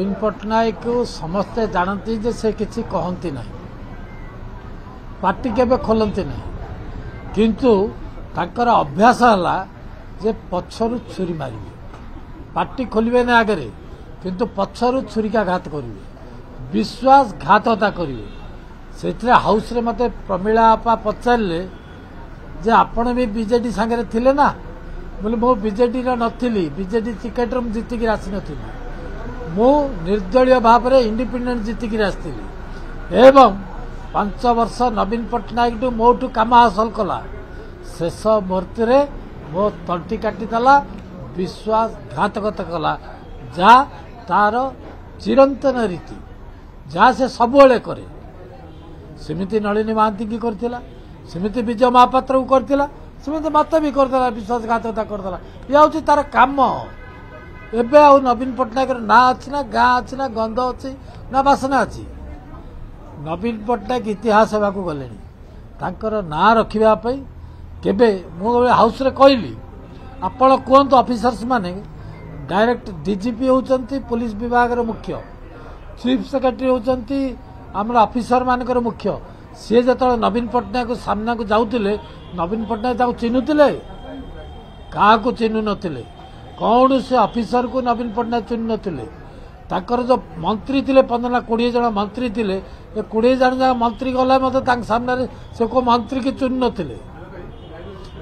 नवीन पट्टनायक को समस्ते जानती जे से किसी कहती ना पार्टी केबे खोलती ना किंतु ताकर अभ्यास है जे पछरु छुरी मारे पार्टी खोलिबे ना आगे किंतु पछरु छुरिकाघात करेंगे विश्वासघातता करेंगे से हाउस रे मते प्रमिला आपा पचारे जे आपण भी बीजेडी सांगे थिले ना बोले मो बीजेडी नी बीजेडी टिकेट जीतिक आसी नी मु निर्दलीय भाव में इंडिपेंडेंट जीतिक आसती एवं 5 वर्ष नवीन पट्टनायक मोठू काम हासिल कला शेष मुहूर्त मो तंटी काटिदेला विश्वासघातकता कला जहाँ तार चिरंतन रीति जहाँ से सबुले करे सेमिति नलिनी महांती की करथिला सेमिति विजय महापात्र को करथिला सेमिति मत भी करदेला विश्वासघातकता करदेला ये हूँ तार काम एबे आ नवीन पट्टनायक ना अच्छी ना गाँ अच्छी ना गंध अच्छी ना बासना अच्छी नवीन पट्टनायक इतिहास होगा गले ना रखापी केबे मुझे हाउस रे कहली आपण कहतु ऑफिसर्स माने डायरेक्ट डीजीपी होती पुलिस विभाग मुख्य चीफ सेक्रेटरी होती आम ऑफिसर मानकर मुख्य सी जो नवीन पट्टनायक सामना को जाऊले नवीन पट्टनायक चिन्हुले क्या चिन्हु नथिले कौन से ऑफिसर को नवीन पट्टनायक चिन्ह नथिले ताकर जो मंत्री थे 15 ना 20 जन मंत्री थे 20 जन मंत्री गला मत सामने से को मंत्री की चिन्ह नथिले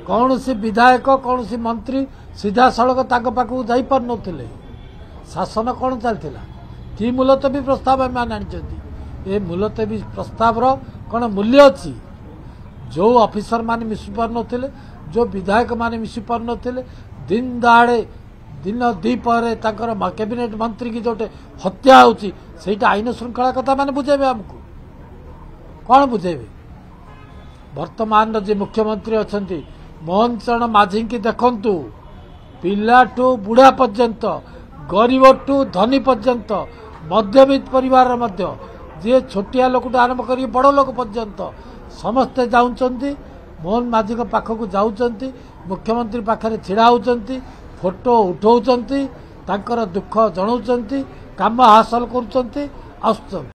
कौन सी विधायक कौन सी मंत्री सीधा सड़क पाखक जाई पार नथिले शासन कौन चलता कि मुलतवी प्रस्ताव आम आनी ए मुलतवी प्रस्ताव कौन मूल्य अच्छी जो ऑफिसर माने मिसी पार नथिले जो विधायक माने मिसी पार नथिले दिन दहाड़े दिन द्विपहर कैबिनेट मंत्री की जोटे हत्या होची सेटा आईन श्रृंखला कथा माने बुझेबे हमको कौन बुझेबे वर्तमान जे मुख्यमंत्री अच्छी मोहन चरण माझी की देखंतु पिलाठू बुढ़ा पर्यंत गरीब टू धनी पर्यंत मध्यवित्त परिवार मध्य जे छोटिया लोक आरंभ कर बड़ लोक पर्यंत समस्ते जाऊँच मोहन माझी पाखक जाऊँच मुख्यमंत्री पाखे छिड़ा होती फोटो उठाऊँ दुख जनाऊँ काम हासिल कर